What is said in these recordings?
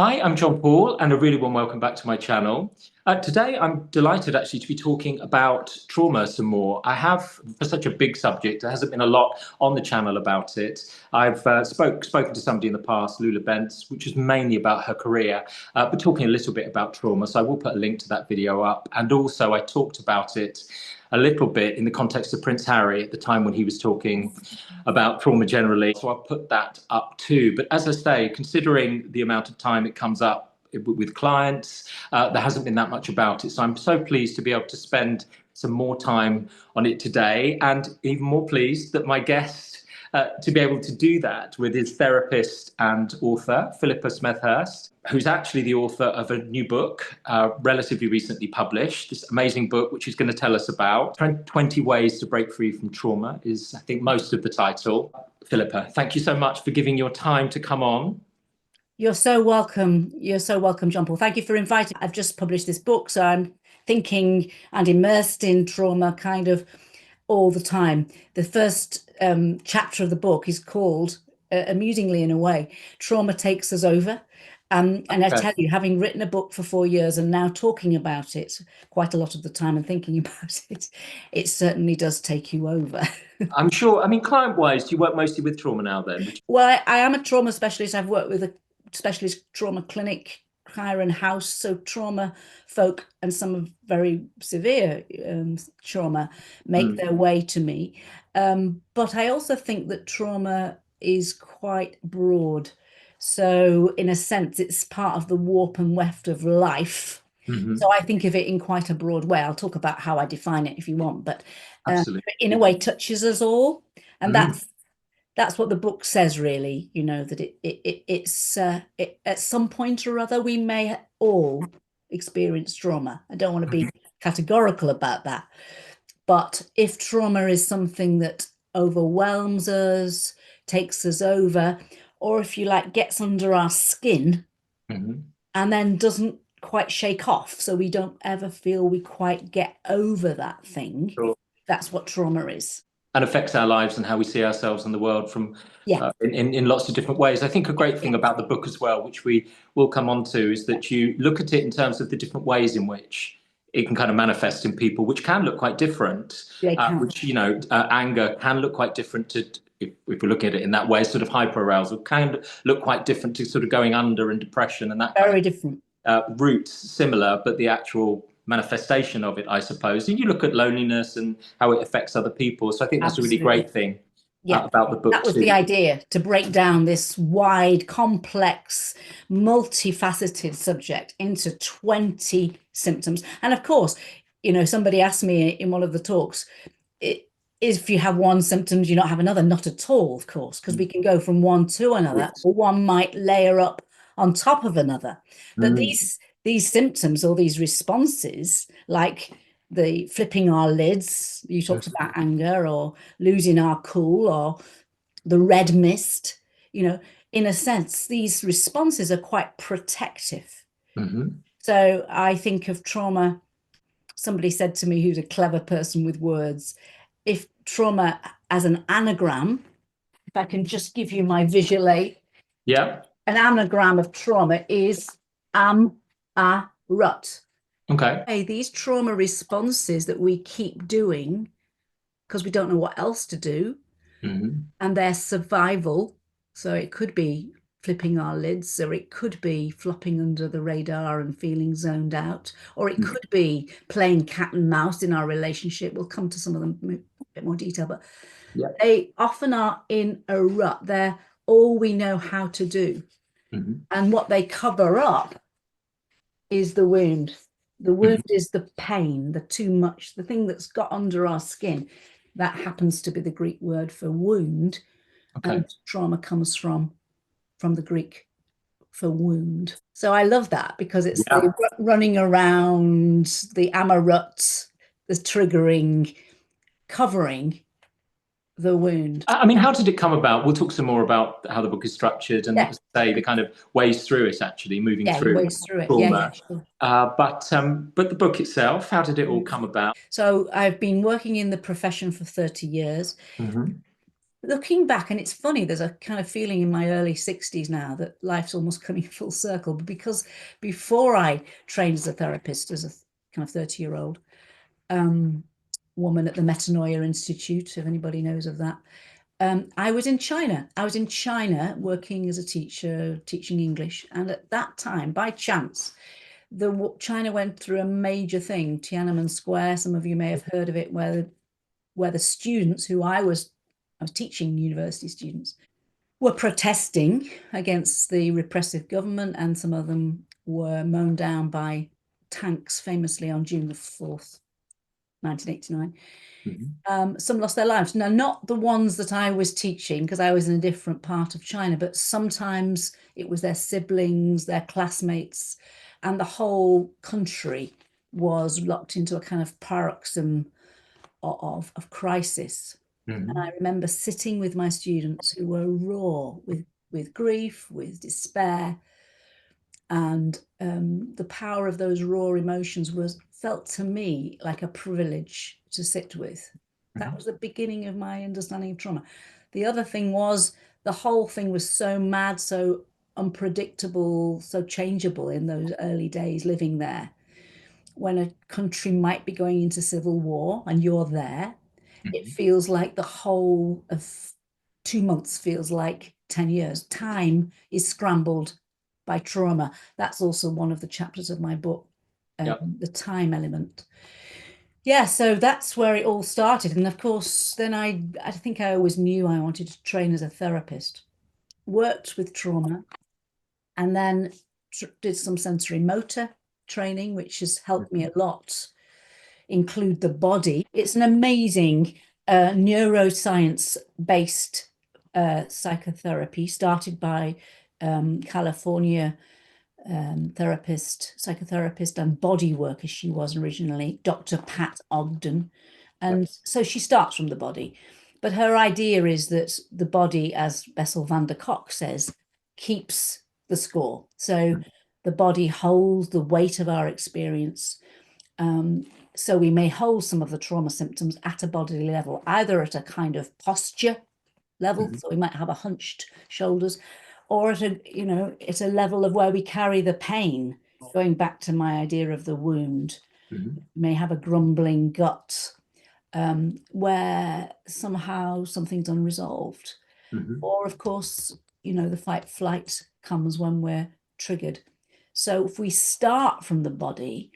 Hi, I'm John Paul, and a really warm welcome back to my channel. Today, I'm delighted actually to be talking about trauma some more. I have, for such a big subject, there hasn't been a lot on the channel about it. I've spoken to somebody in the past, Lula Bentz, which is mainly about her career, but talking a little bit about trauma. So I will put a link to that video up. And also, I talked about it a little bit in the context of Prince Harry at the time when he was talking about trauma generally. So I'll put that up too. But as I say, considering the amount of time it comes up with clients, there hasn't been that much about it. So I'm so pleased to be able to spend some more time on it today, and even more pleased that my guest to be able to do that with his therapist and author, Philippa Smethurst, who's actually the author of a new book, relatively recently published, this amazing book, which is going to tell us about 20 ways to break free from trauma, is I think most of the title. Philippa, thank you so much for giving your time to come on. You're so welcome. You're so welcome, John Paul. Thank you for inviting. I've just published this book, so I'm thinking and immersed in trauma kind of all the time. The first chapter of the book is called, amusingly in a way, Trauma Takes Us Over. And I tell you, having written a book for 4 years and now talking about it quite a lot of the time and thinking about it, it certainly does take you over. I'm sure, I mean, client-wise, you work mostly with trauma now then? Well, I am a trauma specialist. I've worked with a specialist trauma clinic, Hiren House, so trauma folk and some very severe trauma make their way to me. But I also think that trauma is quite broad. So in a sense, it's part of the warp and weft of life. So I think of it in quite a broad way. I'll talk about how I define it if you want, but in a way touches us all. And that's what the book says, really, you know, that it's at some point or other, we may all experience trauma. I don't want to be categorical about that. But if trauma is something that overwhelms us, takes us over, or if you like, gets under our skin and then doesn't quite shake off, so we don't ever feel we quite get over that thing, that's what trauma is. And affects our lives and how we see ourselves in the world from in lots of different ways. I think a great thing about the book as well, which we will come on to, is that you look at it in terms of the different ways in which it can kind of manifest in people, which can look quite different. Which, you know, anger can look quite different to, if we're looking at it in that way, sort of hyperarousal can look quite different to sort of going under and depression and that very different. Roots similar, but the actual manifestation of it, I suppose. And you look at loneliness and how it affects other people. So I think that's a really great thing about the book. That was the idea, to break down this wide, complex, multifaceted subject into 20 symptoms. And of course, you know, somebody asked me in one of the talks, if you have one symptom, do you not have another? Not at all, of course, because we can go from one to another, or one might layer up on top of another. But these symptoms or these responses, like the flipping our lids, you talked about anger, or losing our cool, or the red mist, you know, in a sense, these responses are quite protective. So I think of trauma, somebody said to me, who's a clever person with words, if trauma as an anagram, if I can just give you my visual aid. Yeah. An anagram of trauma is rut. Okay. These trauma responses that we keep doing because we don't know what else to do, and their survival. So it could be flipping our lids, or it could be flopping under the radar and feeling zoned out, or it could be playing cat and mouse in our relationship. We'll come to some of them in a bit more detail, but they often are in a rut. They're all we know how to do. And what they cover up is the wound. The wound is the pain, the too much, the thing that's got under our skin. That happens to be the Greek word for wound. And trauma comes from the Greek for wound. So I love that, because it's the running around, the rut, the triggering, covering the wound. I mean, how did it come about? We'll talk some more about how the book is structured and say the kind of ways through it, actually moving through ways through it. Trauma. But the book itself, how did it all come about? So I've been working in the profession for 30 years. looking back, and it's funny, there's a kind of feeling in my early 60s now that life's almost coming full circle, but because before I trained as a therapist, as a kind of 30-year-old woman at the Metanoia Institute, if anybody knows of that, I was in China. I was in China working as a teacher, teaching English. And at that time, by chance, China went through a major thing, Tiananmen Square. Some of you may have heard of it, where the students who I was teaching, university students, were protesting against the repressive government, and some of them were mown down by tanks, famously on June the 4th, 1989. Some lost their lives. Now, not the ones that I was teaching, because I was in a different part of China, but sometimes it was their siblings, their classmates, and the whole country was locked into a kind of paroxysm of crisis. And I remember sitting with my students who were raw with grief, with despair, and the power of those raw emotions felt to me like a privilege to sit with. That was the beginning of my understanding of trauma. The other thing was the whole thing was so mad, so unpredictable, so changeable in those early days living there. When a country might be going into civil war and you're there, it feels like the whole of 2 months feels like 10 years. Time is scrambled by trauma. That's also one of the chapters of my book, the time element. Yeah, so that's where it all started. And of course, then I think I always knew I wanted to train as a therapist, worked with trauma, and then did some sensory motor training, which has helped me a lot, include the body. It's an amazing neuroscience-based psychotherapy started by California psychotherapist and body worker she was originally, Dr. Pat Ogden. And so she starts from the body. But her idea is that the body, as Bessel van der Kolk says, keeps the score. So the body holds the weight of our experience. So we may hold some of the trauma symptoms at a bodily level, either at a kind of posture level, so we might have a hunched shoulders, or at a level of where we carry the pain. Going back to my idea of the wound, you may have a grumbling gut, where somehow something's unresolved. Or, of course, the fight flight comes when we're triggered. So if we start from the body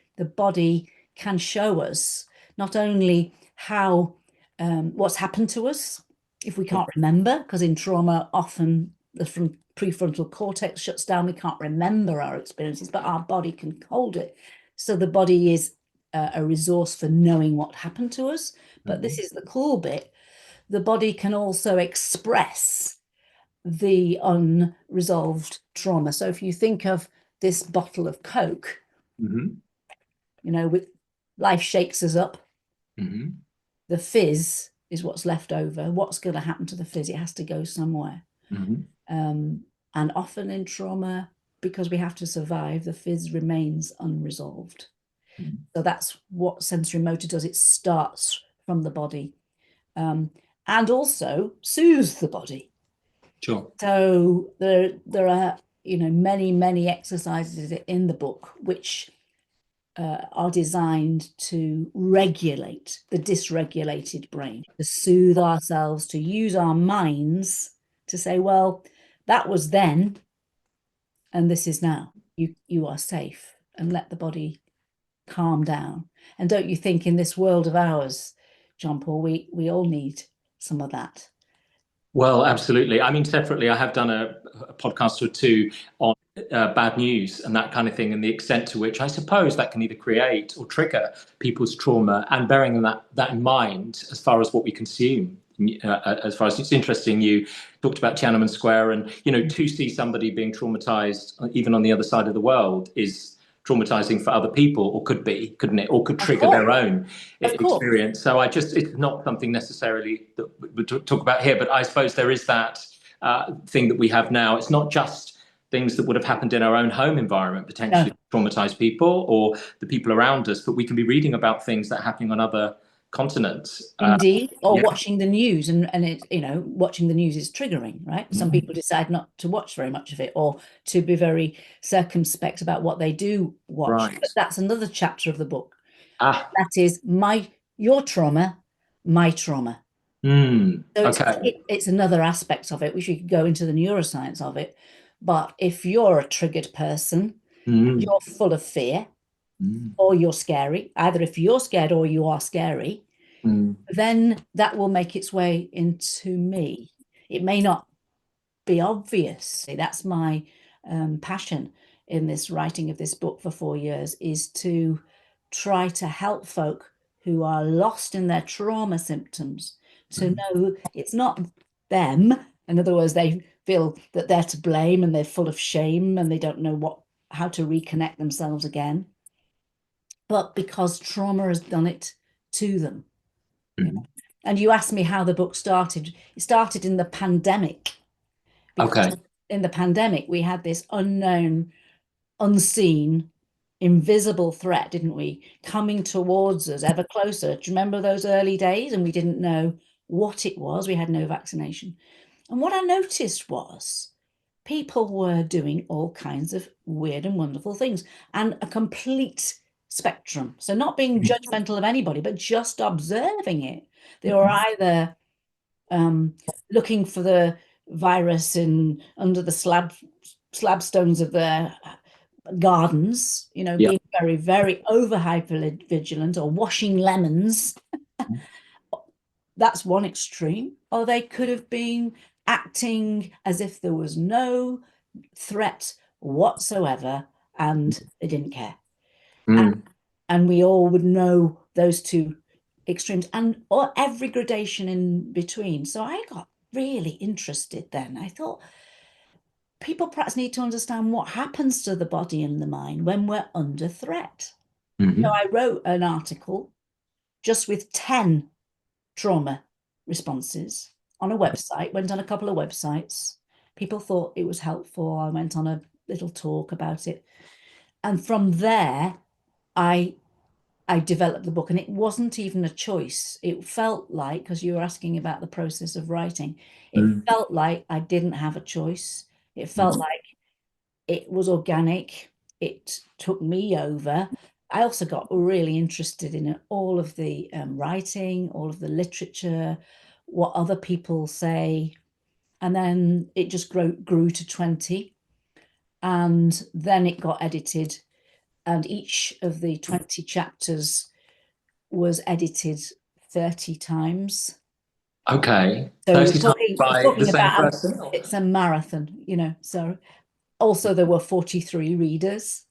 can show us not only how what's happened to us if we can't remember, because in trauma often the prefrontal cortex shuts down, we can't remember our experiences, but our body can hold it. So the body is a resource for knowing what happened to us. But this is the cool bit. The body can also express the unresolved trauma. So if you think of this bottle of Coke, with life shakes us up. The fizz is what's left over. What's going to happen to the fizz? It has to go somewhere. And often in trauma, because we have to survive, the fizz remains unresolved. So that's what sensory motor does. It starts from the body, and also soothes the body. Sure. So there are many exercises in the book which are designed to regulate the dysregulated brain, to soothe ourselves, to use our minds to say, well, that was then and this is now. You are safe, and let the body calm down. And don't you think in this world of ours, John Paul, we all need some of that? Well, absolutely. I mean, separately, I have done a podcast or two on bad news and that kind of thing, and the extent to which I suppose that can either create or trigger people's trauma, and bearing that in mind as far as what we consume. As far as it's interesting, you talked about Tiananmen Square, and to see somebody being traumatized, even on the other side of the world, is traumatizing for other people, or couldn't it, or could trigger their own experience. So it's not something necessarily that we talk about here, but I suppose there is that thing that we have now. It's not just things that would have happened in our own home environment, potentially traumatize people or the people around us, but we can be reading about things that are happening on other continent. Indeed, or Yeah. watching the news, and it, watching the news is triggering, right? Some people decide not to watch very much of it, or to be very circumspect about what they do watch. Right. But that's another chapter of the book. Ah. That is your trauma, my trauma. So Okay. it's another aspect of it, which we could go into the neuroscience of it. But if you're a triggered person, you're full of fear, or you're scary, either if you're scared or you are scary, then that will make its way into me. It may not be obvious. That's my passion in this writing of this book for 4 years, is to try to help folk who are lost in their trauma symptoms to know it's not them. In other words, they feel that they're to blame and they're full of shame and they don't know how to reconnect themselves again, but because trauma has done it to them. And you asked me how the book started. It started in the pandemic, because in the pandemic we had this unknown, unseen, invisible threat, didn't we, coming towards us ever closer. Do you remember those early days? And we didn't know what it was. We had no vaccination. And what I noticed was people were doing all kinds of weird and wonderful things, and a complete spectrum. So not being judgmental of anybody, but just observing it. They were either looking for the virus under the slab stones of their gardens, being very, very over hyper vigilant, or washing lemons. That's one extreme. Or they could have been acting as if there was no threat whatsoever and they didn't care. And we all would know those two extremes, or every gradation in between. So I got really interested then. I thought people perhaps need to understand what happens to the body and the mind when we're under threat. So I wrote an article just with 10 trauma responses on a website, went on a couple of websites. People thought it was helpful. I went on a little talk about it. And from there, I developed the book, and it wasn't even a choice. It felt like, because you were asking about the process of writing, it felt like I didn't have a choice. It felt like it was organic. It took me over. I also got really interested in all of the writing, all of the literature, what other people say. And then it just grew to 20. And then it got edited. And each of the 20 chapters was edited 30 times. Okay. So 30 times by the same person? It's a marathon, so also there were 43 readers.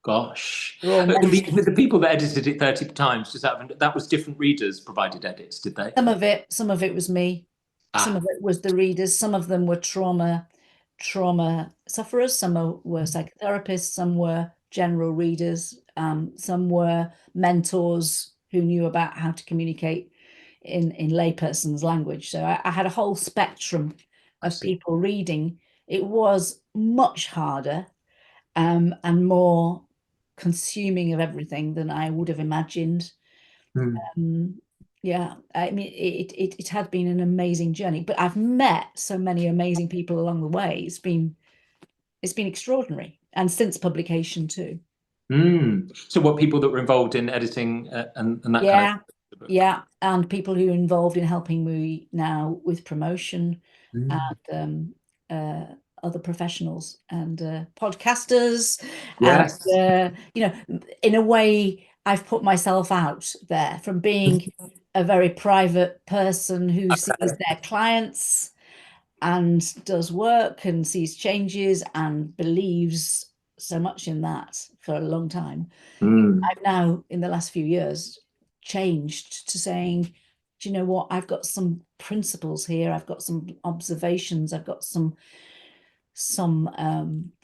Gosh. They're all The people that edited it 30 times, that was different readers provided edits, did they? Some of it was me. Some of it was the readers. Some of them were trauma sufferers. Some were psychotherapists. Some were general readers. Some were mentors who knew about how to communicate in layperson's language. So I had a whole spectrum of people reading. It was much harder and more consuming of everything than I would have imagined. Yeah, I mean, it had been an amazing journey, but I've met so many amazing people along the way. It's been extraordinary, and since publication too. So what people that were involved in editing and that kind of yeah, and people who are involved in helping me now with promotion, and other professionals and podcasters, Yes. and in a way, I've put myself out there from being a very private person who sees their clients and does work and sees changes and believes so much in that for a long time. I've now, in the last few years, changed to saying, do you know what? I've got some principles here. I've got some observations. I've got some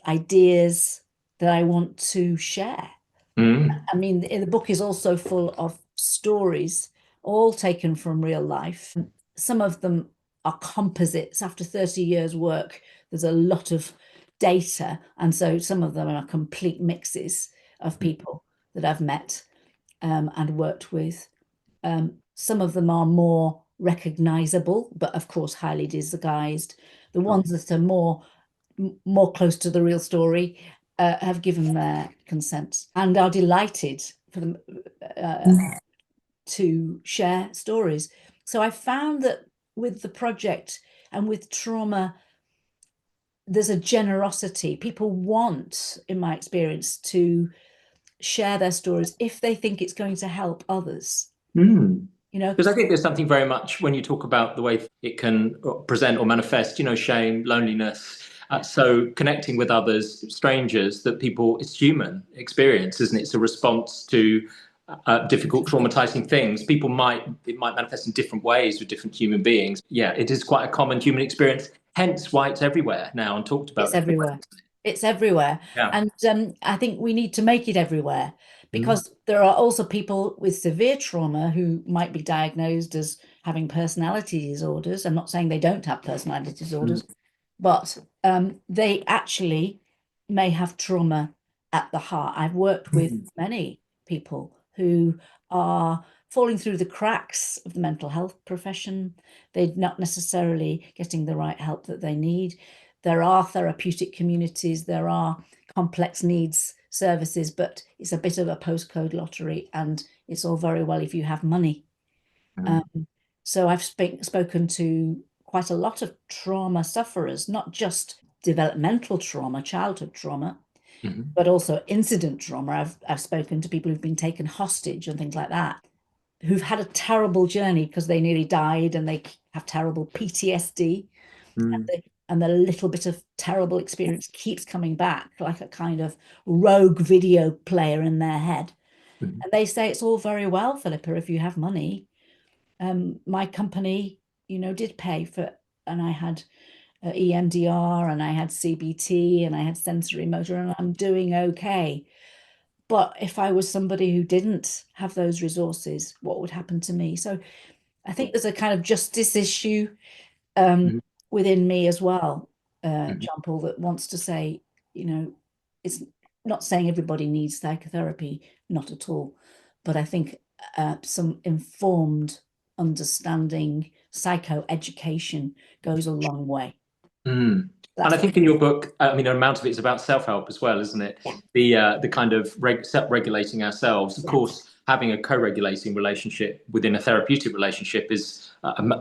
ideas that I want to share. I mean, the book is also full of stories, all taken from real life. Some of them are composites. After 30 years work, there's a lot of data. And so some of them are complete mixes of people that I've met and worked with. Some of them are more recognizable, but of course highly disguised. The ones that are more close to the real story have given their consent and are delighted for them to share stories. So I found that with the project and with trauma, there's a generosity. People want, in my experience, to share their stories if they think it's going to help others. You know, Because I think there's something very much when you talk about the way it can present or manifest, shame, loneliness. So connecting with others, strangers, that people, it's human experience, isn't it? It's a response to difficult, traumatizing things. It might manifest in different ways with different human beings. Yeah, it is quite a common human experience. Hence why it's everywhere now and talked about. It's everywhere. It's everywhere. Yeah. And I think we need to make it everywhere, because there are also people with severe trauma who might be diagnosed as having personality disorders. I'm not saying they don't have personality disorders, but they actually may have trauma at the heart. I've worked with many people who are falling through the cracks of the mental health profession. They're not necessarily getting the right help that they need. There are therapeutic communities, there are complex needs services, but it's a bit of a postcode lottery, and it's all very well if you have money. So I've spoken to quite a lot of trauma sufferers, not just developmental trauma, childhood trauma, but also incident trauma. I've spoken to people who've been taken hostage and things like that, who've had a terrible journey because they nearly died and they have terrible PTSD. And the little bit of terrible experience keeps coming back like a kind of rogue video player in their head. And they say it's all very well, Philippa, if you have money. My company, did pay for, and I had EMDR and I had CBT and I had sensory motor, and I'm doing okay. But if I was somebody who didn't have those resources, what would happen to me? So I think there's a kind of justice issue within me as well, John Paul, that wants to say, it's not saying everybody needs psychotherapy, not at all. But I think some informed understanding, psychoeducation goes a long way. And I think in your book, I mean, an amount of it is about self-help as well, isn't it? The kind of self-regulating ourselves. Of course, having a co-regulating relationship within a therapeutic relationship is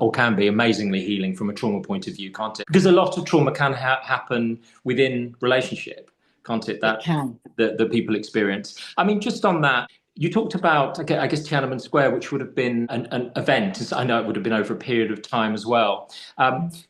or can be amazingly healing from a trauma point of view, can't it? Because a lot of trauma can happen within relationship, can't it? It can. That people experience. I mean, just on that, you talked about, I guess, Tiananmen Square, which would have been an event. I know it would have been over a period of time as well.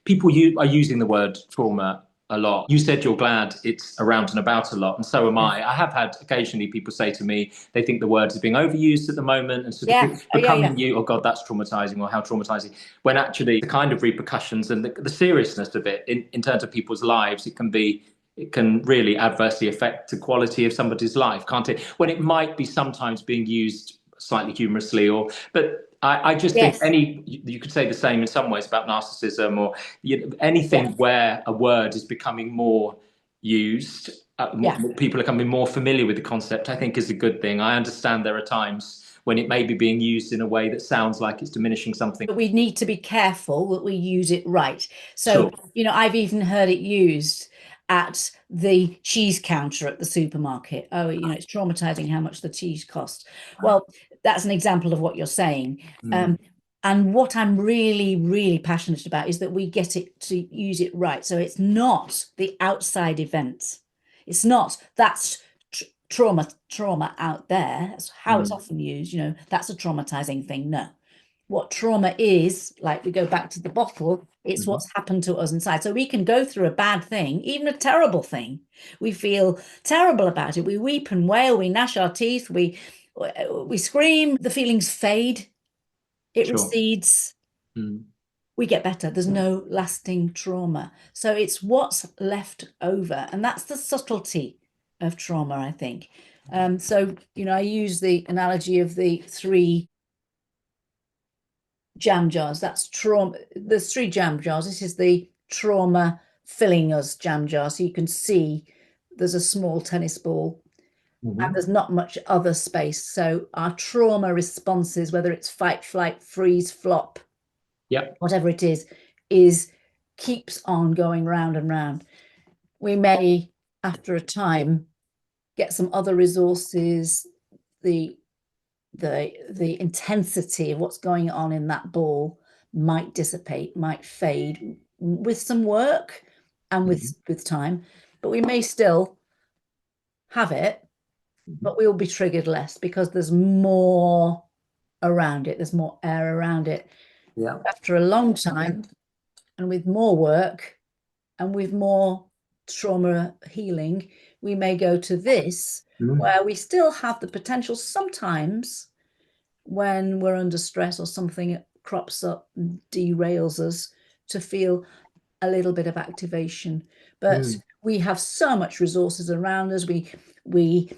People are using the word trauma a lot. You said you're glad it's around and about a lot, and so am I. I have had occasionally people say to me they think the word is being overused at the moment and sort of becoming you, oh God, that's traumatizing, or how traumatizing, when actually the kind of repercussions and the seriousness of it in terms of people's lives, it can really adversely affect the quality of somebody's life, can't it? When it might be sometimes being used slightly humorously, but I just think you could say the same in some ways about narcissism or anything where a word is becoming more used, people are becoming more familiar with the concept, I think is a good thing. I understand there are times when it may be being used in a way that sounds like it's diminishing something. But we need to be careful that we use it right. So, I've even heard it used at the cheese counter at the supermarket. Oh, it's traumatizing how much the cheese costs. Well, that's an example of what you're saying. And what I'm really, really passionate about is that we get it to use it right. So it's not the outside event. It's not that's trauma out there. That's how it's often used. That's a traumatizing thing. No. What trauma is, like we go back to the bottle, it's what's happened to us inside. So we can go through a bad thing, even a terrible thing. We feel terrible about it. We weep and wail, we gnash our teeth, we scream, the feelings fade, it recedes, we get better. There's no lasting trauma. So it's what's left over. And that's the subtlety of trauma, I think. So, I use the analogy of the 3 jam jars. That's trauma. There's 3 jam jars. This is the trauma filling us jam jar. So you can see there's a small tennis ball and there's not much other space. So our trauma responses, whether it's fight, flight, freeze, flop, whatever it is keeps on going round and round. We may, after a time, get some other resources, the intensity of what's going on in that ball might dissipate, might fade with some work and with time, but we may still have it, but we will be triggered less because there's more around it, there's more air around it. After a long time and with more work and with more trauma healing, we may go to this where we still have the potential sometimes when we're under stress or something crops up and derails us to feel a little bit of activation. But we have so much resources around us. We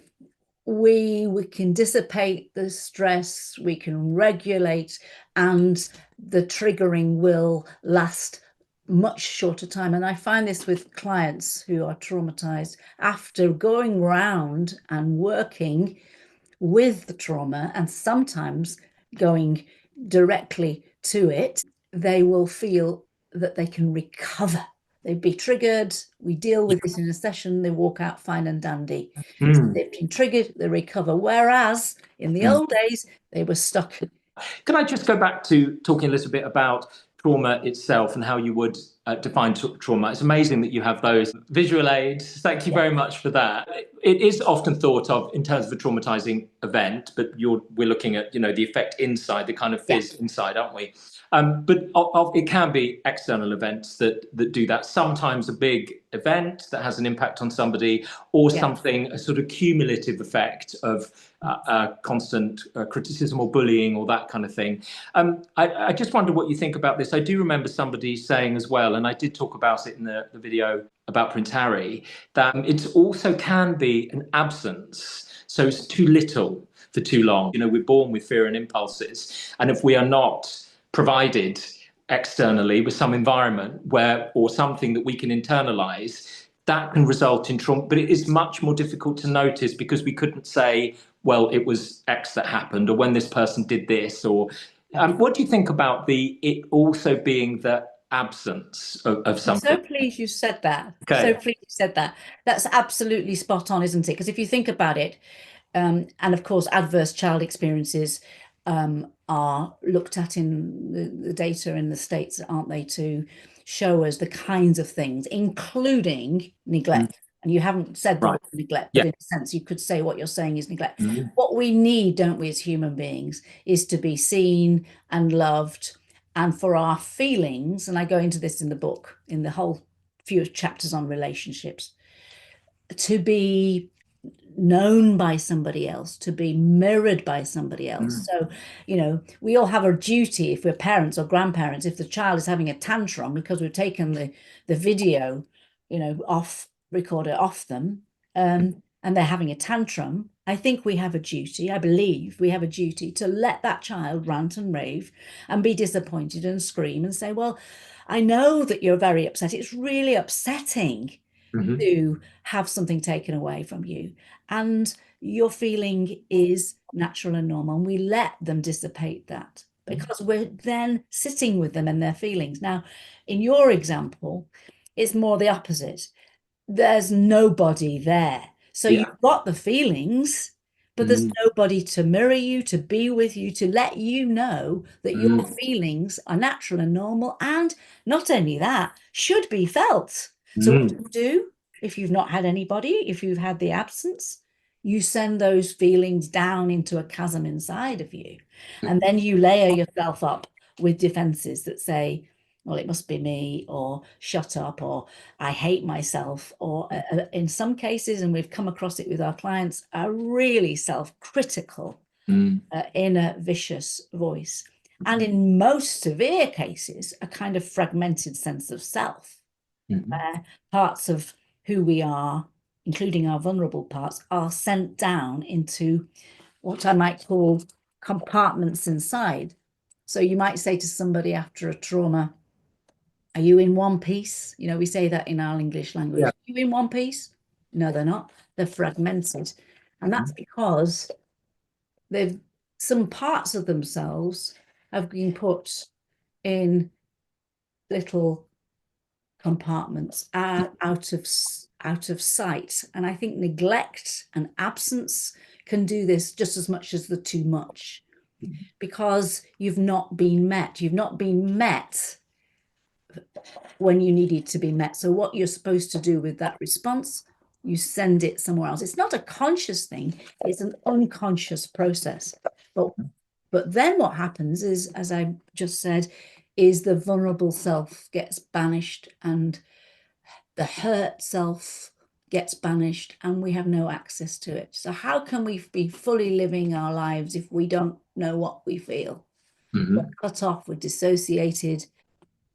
can dissipate the stress, we can regulate, and the triggering will last much shorter time. And I find this with clients who are traumatized, after going round and working with the trauma and sometimes going directly to it, they will feel that they can recover. They'd be triggered, we deal with this in a session, they walk out fine and dandy. They've been triggered, they recover, whereas in the old days they were stuck. Can I just go back to talking a little bit about trauma itself and how you would define trauma? It's amazing that you have those visual aids. Thank you very much for that. It is often thought of in terms of a traumatizing event, but we're looking at, the effect inside, the kind of fizz inside, aren't we? But it can be external events that do that. Sometimes a big event that has an impact on somebody, or something, a sort of cumulative effect of constant criticism or bullying or that kind of thing. I just wonder what you think about this. I do remember somebody saying as well, and I did talk about it in the video about Prince Harry, that it also can be an absence. So it's too little for too long. We're born with fear and impulses. And if we are not provided externally with some environment or something that we can internalize, that can result in trauma. But it is much more difficult to notice because we couldn't say, well, it was X that happened, or when this person did this, or what do you think about it also being the absence of something? I'm so pleased you said that. Okay. So pleased you said that. That's absolutely spot on, isn't it? Because if you think about it, and of course, adverse child experiences are looked at in the data in the States, aren't they, to show us the kinds of things, including neglect. And you haven't said the word neglect, but in a sense, you could say what you're saying is neglect. What we need, don't we, as human beings, is to be seen and loved, and for our feelings, and I go into this in the book, in the whole few chapters on relationships, to be known by somebody else, to be mirrored by somebody else. So, we all have a duty, if we're parents or grandparents, if the child is having a tantrum because we've taken the video, recorder off them, and they're having a tantrum, I think we have a duty, I believe we have a duty to let that child rant and rave and be disappointed and scream and say, well, I know that you're very upset. It's really upsetting to have something taken away from you, and your feeling is natural and normal, and we let them dissipate that because we're then sitting with them and their feelings. Now, in your example, it's more the opposite. There's nobody there, so you've got the feelings, but there's nobody to mirror you, to be with you, to let you know that your feelings are natural and normal, and not only that, should be felt. So what do you do? If you've not had anybody, if you've had the absence, you send those feelings down into a chasm inside of you. And then you layer yourself up with defenses that say, well, it must be me, or shut up, or I hate myself, or in some cases, and we've come across it with our clients, a really self-critical, inner vicious voice. And in most severe cases, a kind of fragmented sense of self, where parts of who we are, including our vulnerable parts, are sent down into what I might call compartments inside. So you might say to somebody after a trauma, are you in one piece? We say that in our English language. Are you in one piece? No, they're not. They're fragmented. And that's because some parts of themselves have been put in little compartments out of sight. And I think neglect and absence can do this just as much as the too much, because you've not been met. You've not been met when you needed to be met. So what you're supposed to do with that response, you send it somewhere else. It's not a conscious thing, it's an unconscious process. But then what happens is, as I just said, is the vulnerable self gets banished and the hurt self gets banished, and we have no access to it. So how can we be fully living our lives if we don't know what we feel? We're cut off, we're dissociated.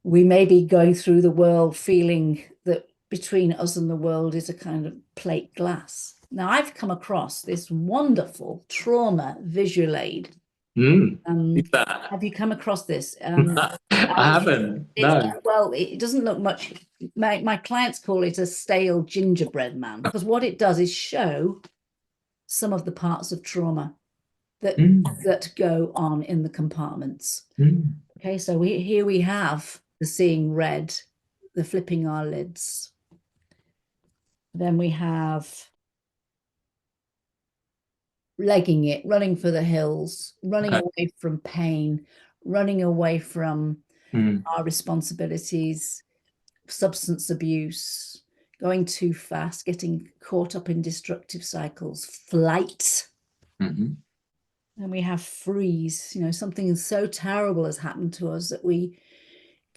We may be going through the world feeling that between us and the world is a kind of plate glass. Now, I've come across this wonderful trauma visual aid. Have you come across this? I haven't. No. Well, it doesn't look much. My clients call it a stale gingerbread man, because what it does is show some of the parts of trauma that go on in the compartments. Okay, so here we have the seeing red, the flipping our lids. Then we have legging it, running for the hills, running away from pain, running away from our responsibilities, substance abuse, going too fast, getting caught up in destructive cycles, flight. And we have freeze, something so terrible has happened to us that we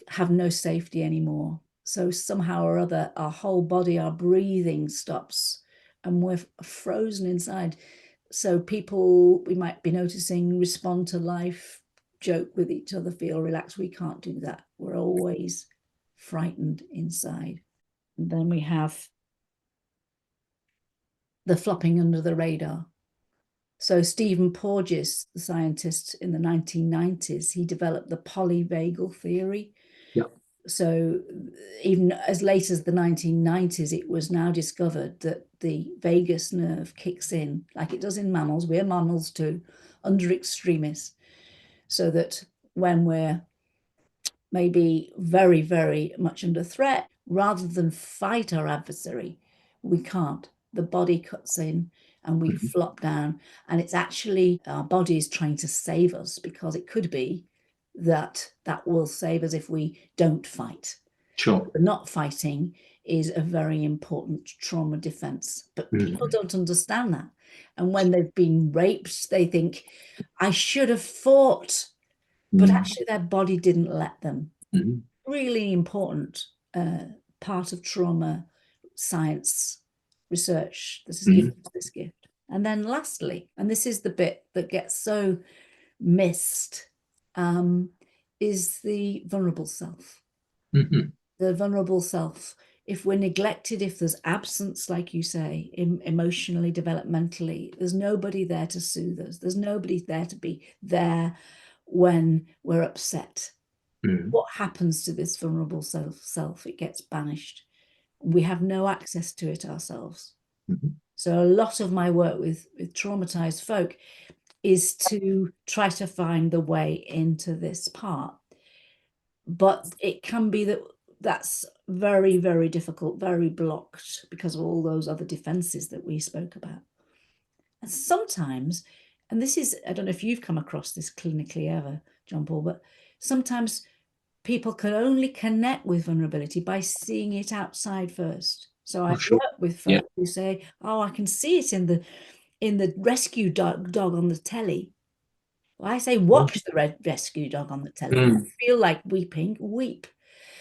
have no safety anymore. So somehow or other, our whole body, our breathing stops and we're frozen inside. So people, we might be noticing, respond to life, joke with each other, feel relaxed. We can't do that. We're always frightened inside. And then we have the flopping under the radar. So Stephen Porges, the scientist in the 1990s, he developed the polyvagal theory. So even as late as the 1990s, it was now discovered that the vagus nerve kicks in, like it does in mammals. We're mammals too, under extremis, so that when we're maybe very, very much under threat, rather than fight our adversary, we can't. The body cuts in and we flop down, and it's actually our body is trying to save us, because it could be that will save us if we don't fight. Sure. But not fighting is a very important trauma defense, but people don't understand that. And when they've been raped, they think, I should have fought, but actually their body didn't let them. Really important part of trauma science research. This is given to this gift. And then lastly, and this is the bit that gets so missed, is the vulnerable self. The vulnerable self. If we're neglected, if there's absence, like you say, emotionally, developmentally, there's nobody there to soothe us. There's nobody there to be there when we're upset. What happens to this vulnerable self? It gets banished. We have no access to it ourselves. So a lot of my work with traumatized folk is to try to find the way into this part. But it can be that's very, very difficult, very blocked, because of all those other defenses that we spoke about. And sometimes, and this is, I don't know if you've come across this clinically ever, John Paul, but sometimes people can only connect with vulnerability by seeing it outside first. So I've worked with folk who say, oh, I can see it in the rescue dog on the telly. Well, I say, watch the rescue dog on the telly. If you feel like weeping, weep.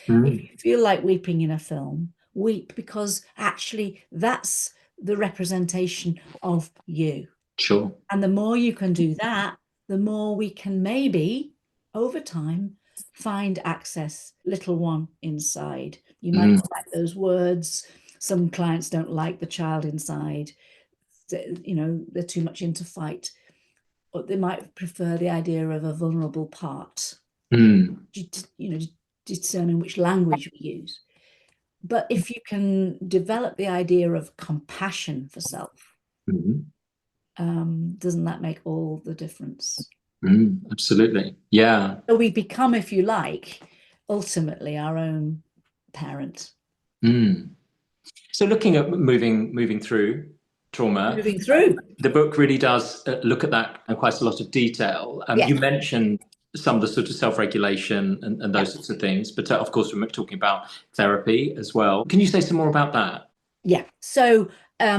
If you feel like weeping in a film, weep, because actually that's the representation of you. Sure. And the more you can do that, the more we can maybe, over time, find access, little one inside. You might like those words. Some clients don't like the child inside. They're too much into fight. Or they might prefer the idea of a vulnerable part. Determine which language we use. But if you can develop the idea of compassion for self, Doesn't that make all the difference? Absolutely. Yeah. So we become, if you like, ultimately our own parent. Mm. So looking at moving through trauma, Moving through. the book really does look at that in quite a lot of detail. Yes. You mentioned some of the sort of self-regulation and those Yeah. sorts of things, but of course we're talking about therapy as well. Can you say some more about that? Yeah. So,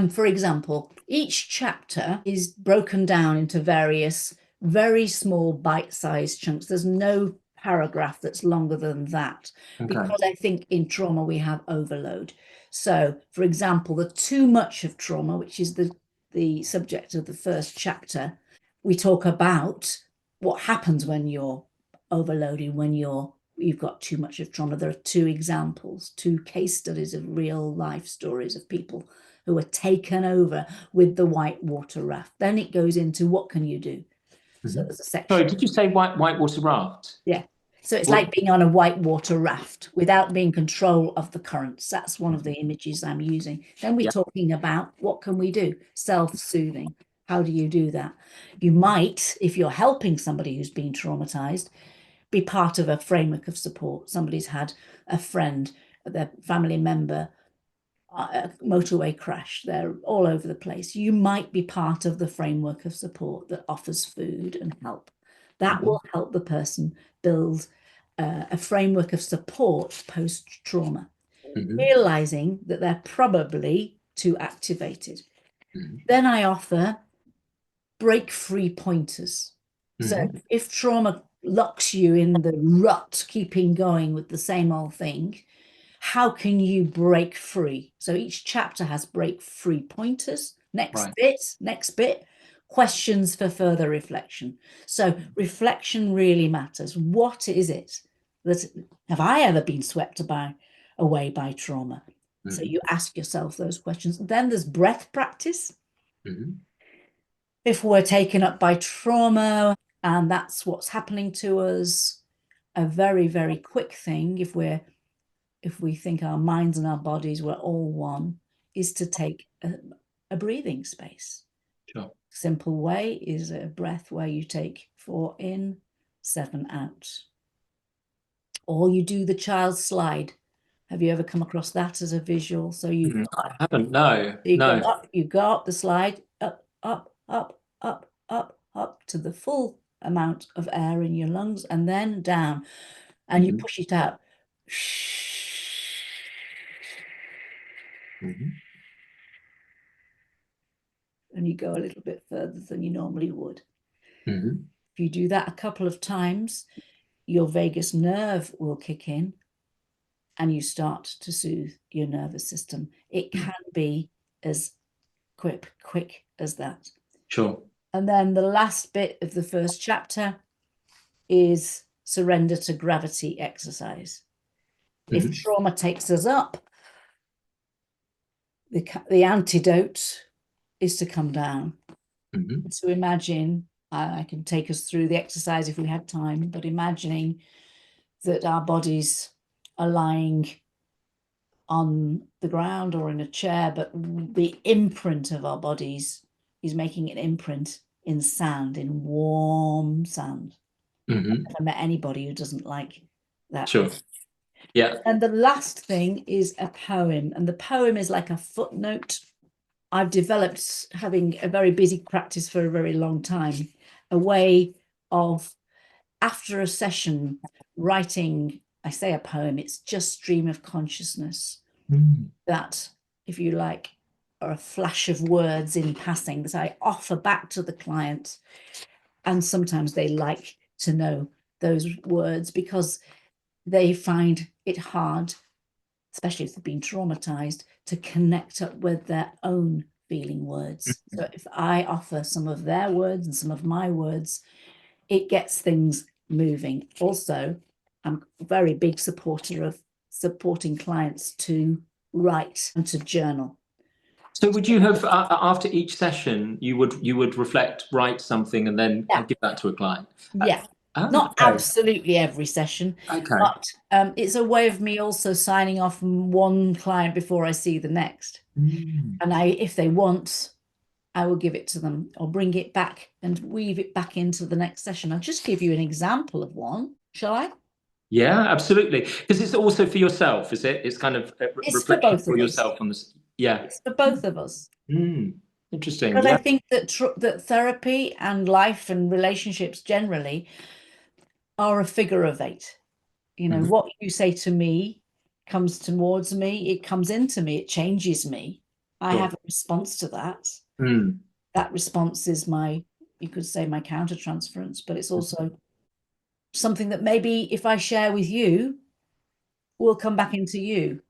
for example, each chapter is broken down into various very small bite-sized chunks. There's no paragraph that's longer than that, because I think in trauma we have overload. So, for example, the too much of trauma, which is the subject of the first chapter, we talk about what happens when you're overloaded, when you've got too much of trauma. There are two examples, two case studies of real life stories of people who were taken over with the whitewater raft. Then it goes into what can you do? So there's a section. Sorry, did you say whitewater raft? Yeah. So it's like being on a whitewater raft without being in control of the currents. That's one of the images I'm using. Then we're talking about what can we do? Self-soothing. How do you do that? You might, if you're helping somebody who's been traumatized, be part of a framework of support. Somebody's had a friend, their family member, a motorway crash. They're all over the place. You might be part of the framework of support that offers food and help. That will help the person build a framework of support post-trauma, realizing that they're probably too activated. Then I offer break-free pointers. So if trauma locks you in the rut, keeping going with the same old thing, how can you break free? So each chapter has break free pointers. Next bit, questions for further reflection. So reflection really matters. What is it that have I ever been swept away by trauma? So you ask yourself those questions. Then there's breath practice. If we're taken up by trauma and that's what's happening to us, a very, very quick thing, if we think our minds and our bodies were all one, is to take a breathing space. Sure. Simple way is a breath where you take 4 in, 7 out. Or you do the child slide. Have you ever come across that as a visual? So I haven't, no. You go up the slide, up, up, up, up, up, up to the full amount of air in your lungs, and then down, and you push it out. And you go a little bit further than you normally would. If you do that a couple of times, your vagus nerve will kick in and you start to soothe your nervous system. It can be as quick as that. Sure. And then the last bit of the first chapter is surrender to gravity exercise. If trauma takes us up, the antidote is to come down. So imagine, I can take us through the exercise if we had time, but imagining that our bodies are lying on the ground or in a chair, but the imprint of our bodies is making an imprint in sand, in warm sand. I've never met anybody who doesn't like that. Sure. Yeah. And the last thing is a poem, and the poem is like a footnote. I've developed, having a very busy practice for a very long time, a way of, after a session, writing, I say a poem, it's just stream of consciousness that, if you like, are a flash of words in passing that I offer back to the client. And sometimes they like to know those words because they find it hard, especially if they've been traumatized, to connect up with their own feeling words. So if I offer some of their words and some of my words, it gets things moving. Also, I'm a very big supporter of supporting clients to write and to journal. So would you have after each session you would reflect, write something, and then give that to a client? Yeah. Not absolutely every session, but it's a way of me also signing off one client before I see the next. And if they want, I will give it to them or bring it back and weave it back into the next session. I'll just give you an example of one, shall I? Yeah, absolutely. Because it's also for yourself, is it? It's kind of a It's for reflection both for of us. yourself on this. Yeah. It's for both of us. Interesting. Because I Yeah. think that therapy and life and relationships generally are a figure of eight. You know, what you say to me comes towards me, it comes into me, it changes me. I Sure. have a response to that. Mm. That response is my, you could say, my countertransference, but it's also something that maybe if I share with you will come back into you.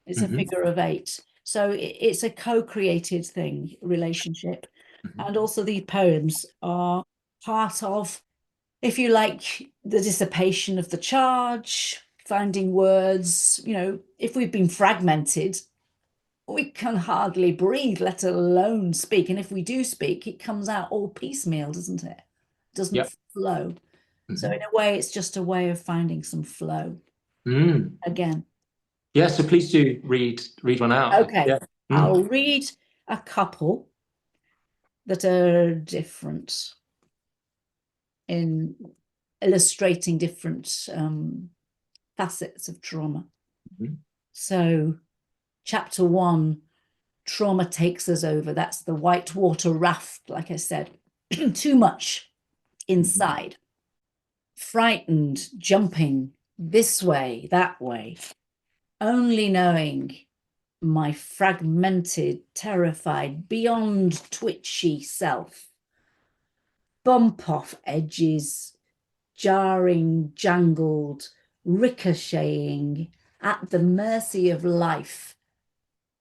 It's a figure of eight. So it's a co-created thing, relationship. And also these poems are part of, if you like, the dissipation of the charge, finding words. You know, if we've been fragmented, we can hardly breathe, let alone speak. And if we do speak, it comes out all piecemeal, doesn't it? It doesn't Yep. flow. So in a way, it's just a way of finding some flow again. Yeah, so please do read one out. Okay, Yeah. I'll read a couple that are different in illustrating different facets of trauma. So chapter 1, trauma takes us over. That's the whitewater raft, like I said. Too much inside. Frightened, jumping this way, that way. Only knowing my fragmented, terrified, beyond twitchy self. Bump off edges, jarring, jangled, ricocheting, at the mercy of life,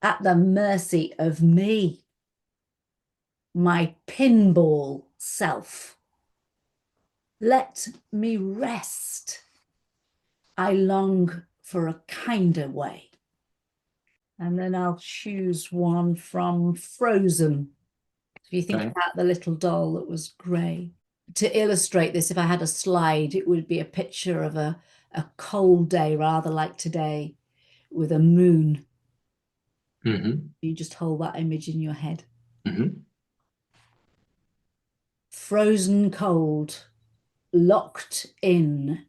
at the mercy of me, my pinball self. Let me rest. I long for a kinder way. And then I'll choose one from Frozen. If you think about the little doll that was grey. To illustrate this, if I had a slide, it would be a picture of a cold day, rather like today, with a moon. You just hold that image in your head. Frozen cold, locked in,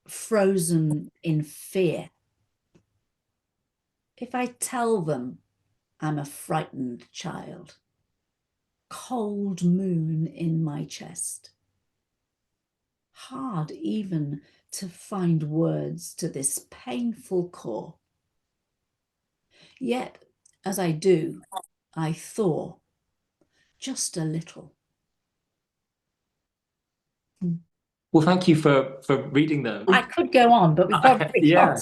frozen in fear. If I tell them I'm a frightened child, cold moon in my chest. Hard even to find words to this painful core. Yet, as I do, I thaw just a little. Well, thank you for reading them. I could go on, but we've got yeah.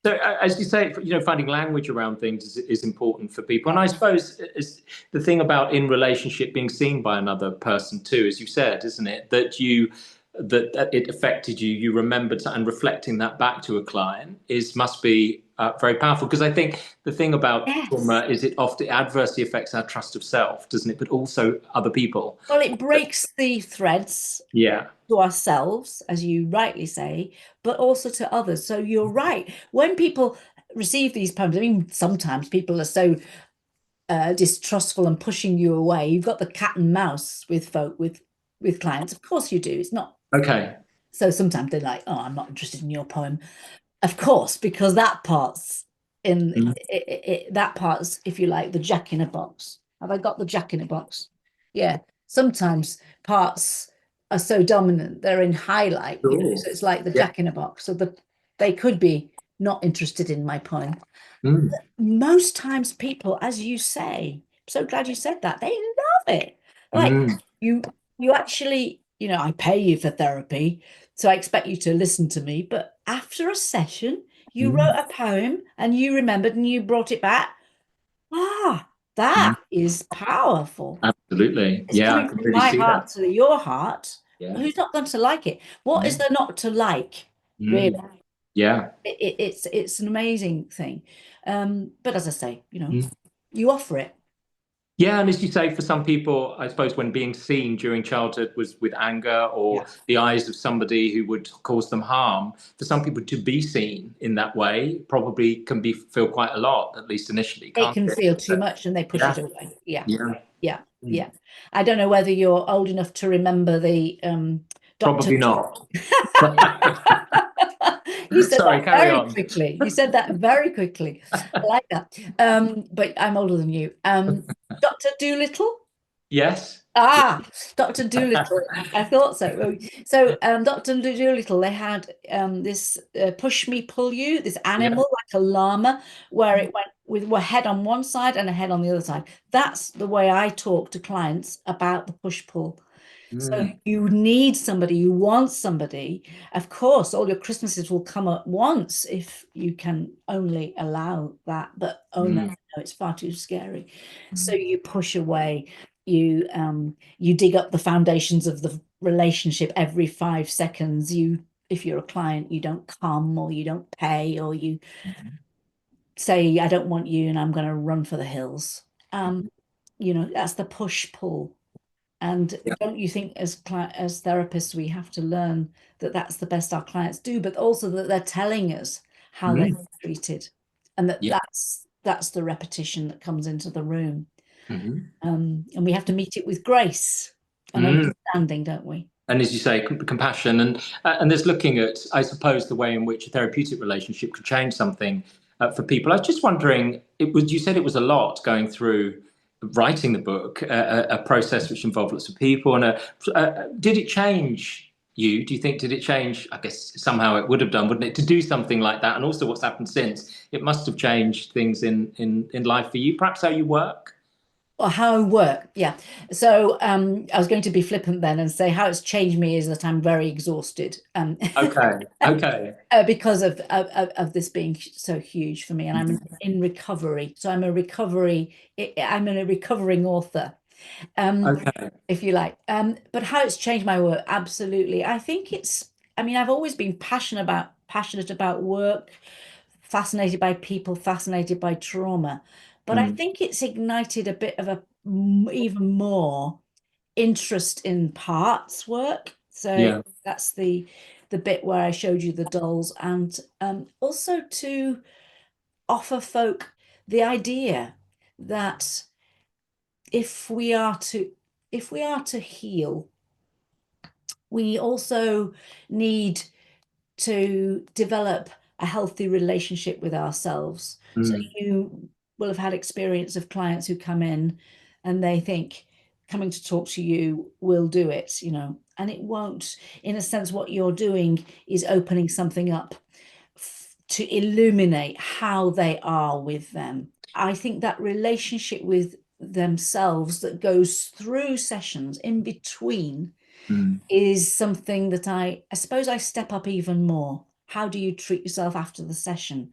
So, as you say, finding language around things is important for people. And I suppose it's the thing about in relationship being seen by another person too, as you said, isn't it? That it affected you, you remembered, and reflecting that back to a client must be very powerful. Because I think the thing about trauma is it often adversely affects our trust of self, doesn't it? But also other people. Well, it breaks the threads. Yeah. To ourselves, as you rightly say, but also to others. So you're right. When people receive these poems, I mean, sometimes people are so distrustful and pushing you away. You've got the cat and mouse with folk, with clients. Of course you do. It's not Okay. So sometimes they're like, oh, I'm not interested in your poem. Of course, because that part's that part's, if you like, the jack in a box. Have I got the jack in a box? Yeah. Sometimes parts are so dominant, they're in highlight, you know, so it's like the jack in a box. So they could be not interested in my poem. Most times people, as you say, I'm so glad you said that, they love it. Like you actually, you know, I pay you for therapy, so I expect you to listen to me. But after a session, you wrote a poem and you remembered and you brought it back. Ah, that is powerful. Absolutely. It's coming from my heart to your heart. Yeah. Who's not going to like it? What is there not to like, really? Yeah. It's an amazing thing. But as I say, you know, you offer it. Yeah, and as you say, for some people, I suppose when being seen during childhood was with anger or the eyes of somebody who would cause them harm, for some people to be seen in that way probably can feel quite a lot, at least initially. They can feel too much and they push it away. Yeah. Yeah. Yeah. Yeah. I don't know whether you're old enough to remember the Dr. Probably not. You said Sorry, that carry very on. quickly. You said that very quickly. I like that. But I'm older than you. Dr. Doolittle? Yes. Ah, Dr. Doolittle. I thought so. So, Dr. Doolittle, they had this push me, pull you, this Yeah. animal like a llama, where it went with a head on one side and a head on the other side. That's the way I talk to clients about the push pull. So you need somebody, you want somebody. Of course, all your Christmases will come at once if you can only allow that. But oh no, it's far too scary. So you push away. You dig up the foundations of the relationship every 5 seconds. If you're a client, you don't come or you don't pay or you say, I don't want you and I'm going to run for the hills. That's the push pull. And don't you think as therapists, we have to learn that that's the best our clients do, but also that they're telling us how they're treated, and Yeah. that's the repetition that comes into the room. Mm-hmm. And we have to meet it with grace and understanding, don't we? And as you say, compassion, and there's looking at, I suppose, the way in which a therapeutic relationship could change something for people. I was just wondering, you said it was a lot going through writing the book, a process which involved lots of people, and did it change you? Do you think, did it change? I guess somehow it would have done, wouldn't it, to do something like that? And also, what's happened since? It must have changed things in life for you, perhaps how you work. Or how I work, yeah. So I was going to be flippant then and say how it's changed me is that I'm very exhausted. Okay, okay, Because of this being so huge for me, and I'm in recovery. So I'm a recovering author, okay. if you like. But how it's changed my work, absolutely. I mean, I've always been passionate about work, fascinated by people, fascinated by trauma. But I think it's ignited a bit of even more interest in parts work. So Yeah. that's the bit where I showed you the dolls, and also to offer folk the idea that if we are to heal, we also need to develop a healthy relationship with ourselves. So you will have had experience of clients who come in and they think coming to talk to you will do it, and it won't. In a sense, what you're doing is opening something up to illuminate how they are with them. I think that relationship with themselves that goes through sessions in between is something that I suppose I step up even more. How do you treat yourself after the session?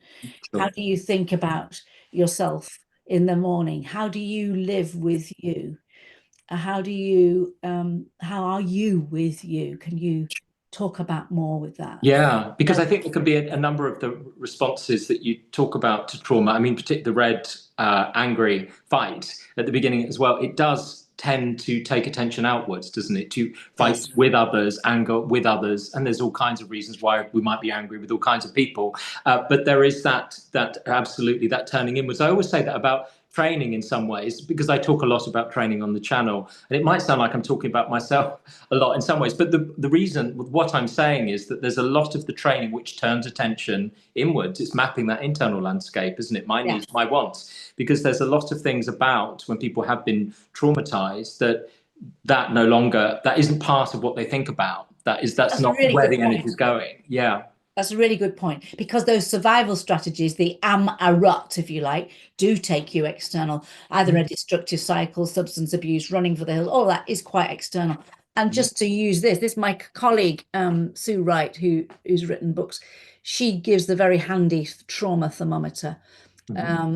How Sure. do you think about yourself in the morning? How do you live with you? How are you with you? Can you talk about more with that? Yeah, because I think there can be a number of the responses that you talk about to trauma. I mean, particularly the red, angry fight at the beginning as well. It does tend to take attention outwards, doesn't it? To fight Does. with others, anger with others, and there's all kinds of reasons why we might be angry with all kinds of people. But there is that absolutely that turning inwards. I always say that about training in some ways because I talk a lot about training on the channel, and it might sound like I'm talking about myself a lot in some ways. But the reason with what I'm saying is that there's a lot of the training which turns attention inwards. It's mapping that internal landscape, isn't it? My Yeah. needs, my wants. Because there's a lot of things about when people have been traumatized that no longer, that isn't part of what they think about. That's That's a not really where good the energy point. is going. Yeah. That's a really good point, because those survival strategies, the am a rut, if you like, do take you external, either a destructive cycle, substance abuse, running for the hills, all that is quite external. And just to use this my colleague, Sue Wright, who's written books, she gives the very handy trauma thermometer,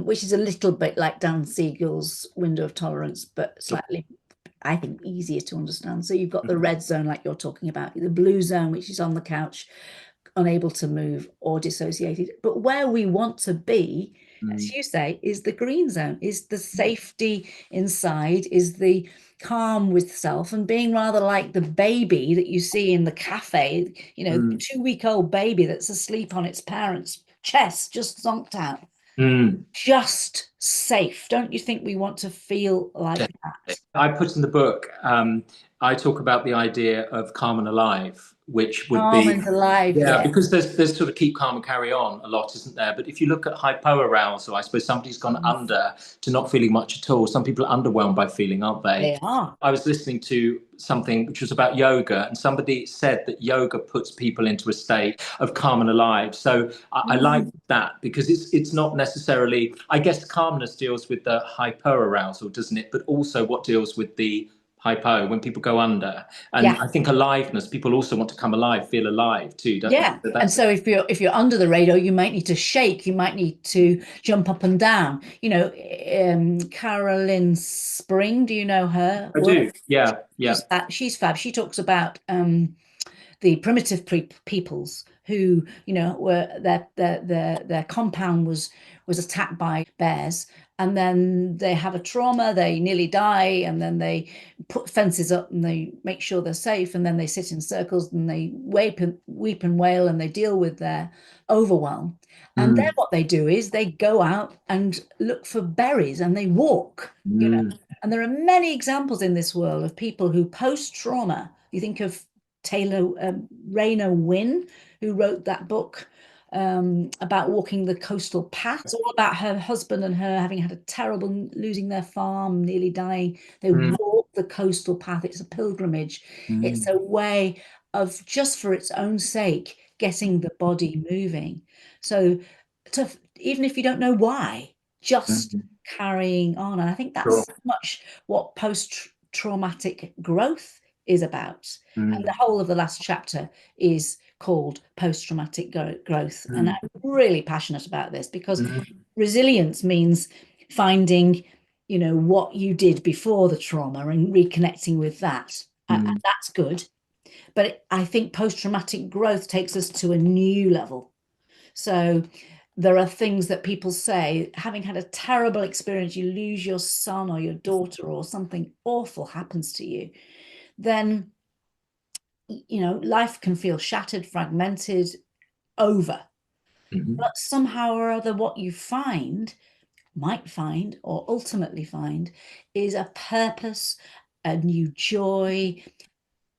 which is a little bit like Dan Siegel's window of tolerance, but slightly, I think, easier to understand. So you've got the red zone, like you're talking about, the blue zone, which is on the couch, unable to move or dissociated. But where we want to be, as you say, is the green zone, is the safety inside, is the calm with self, and being rather like the baby that you see in the cafe, 2-week-old baby that's asleep on its parents' chest, just zonked out. Mm. just safe. Don't you think we want to feel like that? I put in the book, I talk about the idea of calm and alive, which would be, Almonds alive, yeah, yeah. because there's sort of keep calm and carry on a lot, isn't there? But if you look at hypoarousal, I suppose somebody's gone under to not feeling much at all. Some people are underwhelmed by feeling, aren't they? They are. I was listening to something which was about yoga, and somebody said that yoga puts people into a state of calm and alive. So I like Mm. that because it's not necessarily, I guess, calmness deals with the hypoarousal, doesn't it? But also what deals with the hypo when people go under. And Yeah. I think aliveness, people also want to come alive, feel alive too, don't they? Yeah. So And that's so if you're under the radar, you might need to shake, you might need to jump up and down. Carolyn Spring, do you know her I work? do. Yeah, yeah. She's fab. She talks about the primitive peoples who, were their compound was attacked by bears, and then they have a trauma, they nearly die, and then they put fences up and they make sure they're safe, and then they sit in circles and they weep and wail, and they deal with their overwhelm. And then Mm, what they do is they go out and look for berries and they walk. mm, And there are many examples in this world of people who post trauma. You think of Taylor Rayner Wynn, who wrote that book about walking the coastal path. It's all about her husband and her having had a terrible losing their farm, nearly dying. They mm, walk the coastal path. It's a pilgrimage. It's mm, a way of, just for its own sake, getting the body moving. So even if you don't know why, just mm, carrying on. And I think sure. that's much what post-traumatic growth is about. And the Mm, whole of the last chapter is called post-traumatic growth. And mm, I'm really passionate about this because mm, resilience means finding, what you did before the trauma and reconnecting with that. And mm, that's good. But I think post-traumatic growth takes us to a new level. So there are things that people say, having had a terrible experience, you lose your son or your daughter or something awful happens to you, then life can feel shattered, fragmented, over. mm, But somehow or other, what you might find, or ultimately find, is a purpose, a new joy,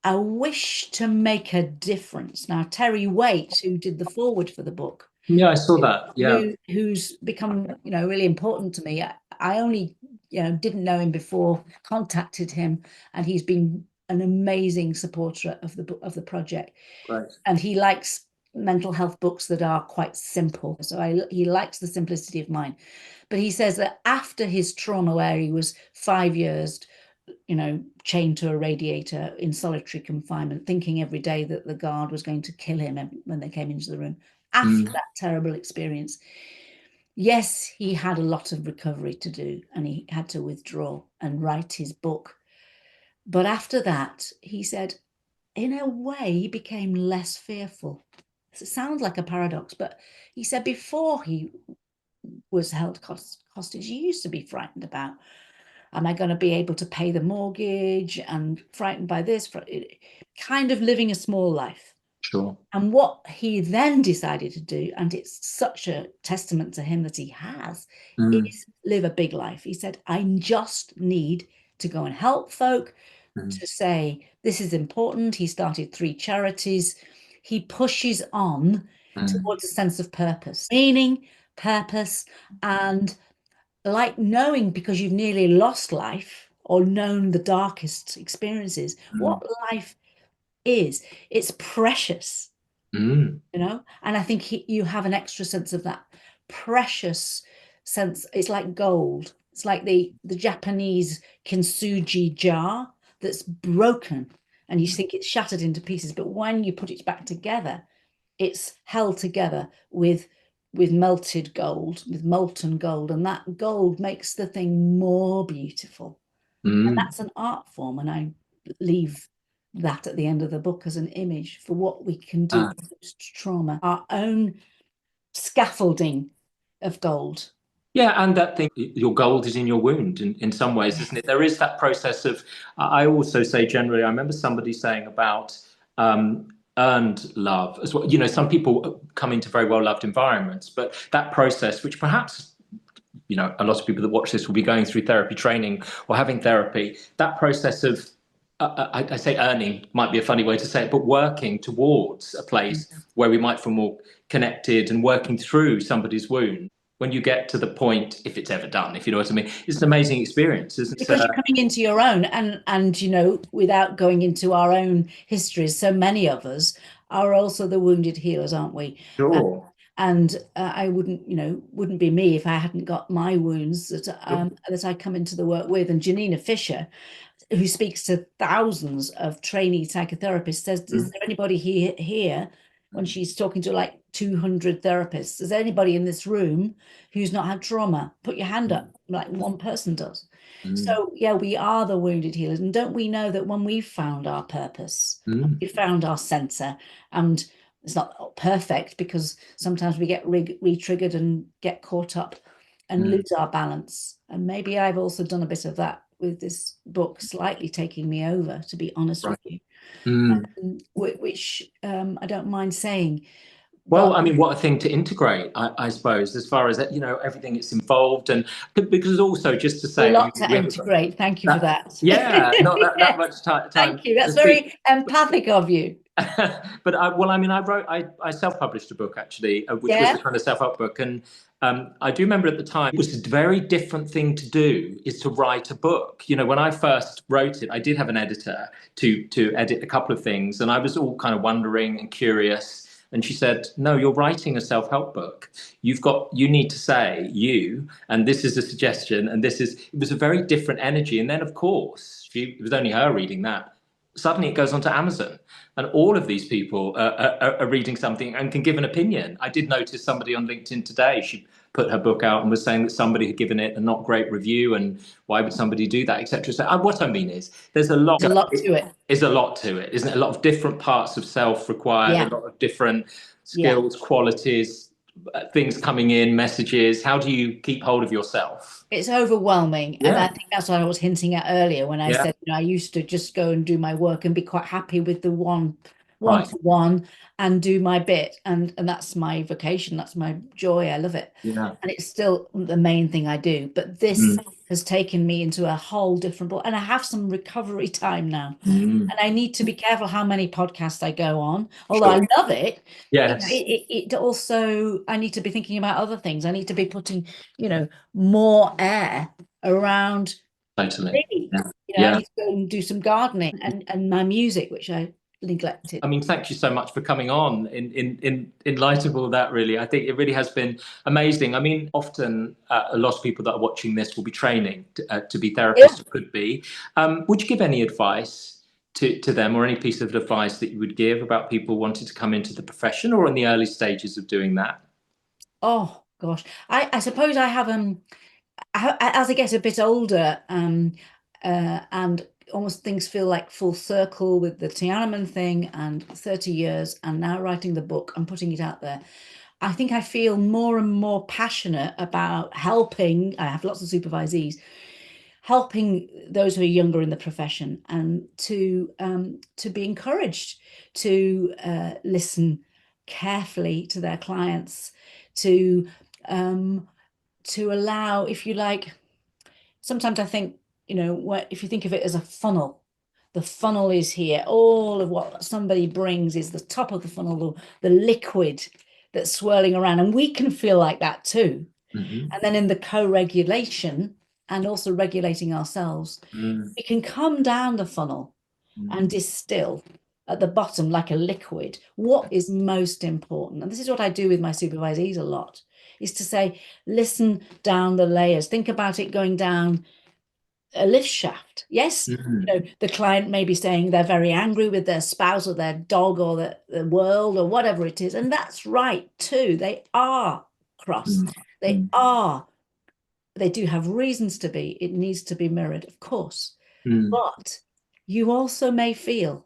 a wish to make a difference. Now, Terry Waite, who did the foreword for the book, yeah, I saw that. Yeah, who's become, really important to me. I only, didn't know him before, contacted him, and he's been an amazing supporter of the project. great. And he likes mental health books that are quite simple. So he likes the simplicity of mine. But he says that after his trauma, where he was 5 years, chained to a radiator in solitary confinement, thinking every day that the guard was going to kill him when they came into the room, after Mm, that terrible experience, yes, he had a lot of recovery to do and he had to withdraw and write his book. But after that, he said, in a way, he became less fearful. It sounds like a paradox, but he said before he was held hostage, he used to be frightened about, am I going to be able to pay the mortgage, and frightened by this, kind of living a small life. sure. And what he then decided to do, and it's such a testament to him that he has, Mm, is live a big life. He said, I just need to go and help folk, mm, to say this is important. He started 3 charities. He pushes on mm, towards a sense of purpose, meaning, purpose, and like knowing, because you've nearly lost life or known the darkest experiences, what mm, life is. It's precious, mm, and I think you have an extra sense of that precious sense. It's like gold. It's like the Japanese kintsugi jar that's broken and you think it's shattered into pieces, but when you put it back together, it's held together with melted gold, with molten gold, and that gold makes the thing more beautiful. And mm. that's an art form, and I leave that at the end of the book as an image for what we can do Ah. post trauma, our own scaffolding of gold. Yeah, and that thing, your gold is in your wound in some ways, isn't it? There is that process of, I also say generally, I remember somebody saying about earned love as well. You know, some people come into very well loved environments, but that process, which perhaps, you know, a lot of people that watch this will be going through therapy training or having therapy, that process of, I say earning might be a funny way to say it, but working towards a place where we might feel more connected and working through somebody's wound. When you get to the point, if it's ever done, if you know what I mean, it's an amazing experience, isn't it? Because you're coming into your own, and you know, without going into our own histories, so many of us are also the wounded healers, aren't we? Sure. And I wouldn't, you know, wouldn't be me if I hadn't got my wounds that Sure. that I come into the work with. And Janina Fisher, who speaks to thousands of trainee psychotherapists, says, is there anybody here when she's talking to like 200 therapists, is there anybody in this room who's not had trauma? Put your hand up, like one person does. So yeah, we are the wounded healers. And don't we know that when we found our purpose, we found our center, and it's not perfect because sometimes we get re-triggered and get caught up and lose our balance. And maybe I've also done a bit of that with this book, slightly taking me over, to be honest with you, which I don't mind saying. Well, I mean, what a thing to integrate, I suppose, as far as, you know, everything that's involved. And because also, just to A say, I mean, lot to integrate. Thank you for that. yeah, not that much time Thank you. to That's speak. very empathic of you. But well, I mean, I self-published a book actually, which was a kind of self-help book, and I do remember at the time it was a very different thing to do, is to write a book. You know, when I first wrote it, I did have an editor to edit a couple of things, and I was all kind of wondering and curious. And she said, "No, you're writing a self-help book. You need to say you, and this is a suggestion, and this is." It was a very different energy. And then, of course, it was only her reading that. Suddenly, it goes onto Amazon, and all of these people are reading something and can give an opinion. I did notice somebody on LinkedIn today, she put her book out and was saying that somebody had given it a not great review, and why would somebody do that, etc. So what I mean is there's a lot. There's a lot to it. Is a lot to it, isn't it? A lot of different parts of self required, a lot of different skills, qualities, things coming in, messages. How do you keep hold of yourself? It's overwhelming. And I think that's what I was hinting at earlier when I said, you know, I used to just go and do my work and be quite happy with the one-to-one and do my bit. And that's my vocation. That's my joy. I love it. Yeah. And it's still the main thing I do. But this has taken me into a whole different ball. And I have some recovery time now. And I need to be careful how many podcasts I go on. Although I love it. Yes. It also, I need to be thinking about other things. I need to be putting, you know, more air around Totally. me. You know, I need to go and do some gardening and my music, which I neglected. I mean, thank you so much for coming on in light of all that, really. I think it really has been amazing. I mean, often a lot of people that are watching this will be training to be therapists, or could be. Would you give any advice to them, or any piece of advice that you would give about people wanting to come into the profession or in the early stages of doing that? Oh, gosh. I suppose I have, as I get a bit older, and almost things feel like full circle with the Tiananmen thing and 30 years and now writing the book and putting it out there. I think I feel more and more passionate about helping. I have lots of supervisees, helping those who are younger in the profession, and to be encouraged to listen carefully to their clients, to allow, if you like, sometimes I think, you know, if you think of it as a funnel, the funnel is here. All of what somebody brings is the top of the funnel, the liquid that's swirling around. And we can feel like that too. And then in the co-regulation and also regulating ourselves, we can come down the funnel and distill at the bottom like a liquid what is most important. And this is what I do with my supervisees a lot, is to say, listen down the layers. Think about it going down a lift shaft. Yes, you know, the client may be saying they're very angry with their spouse or their dog or the world or whatever it is. And that's right too. They are cross. They do have reasons to be. It needs to be mirrored, of course. But you also may feel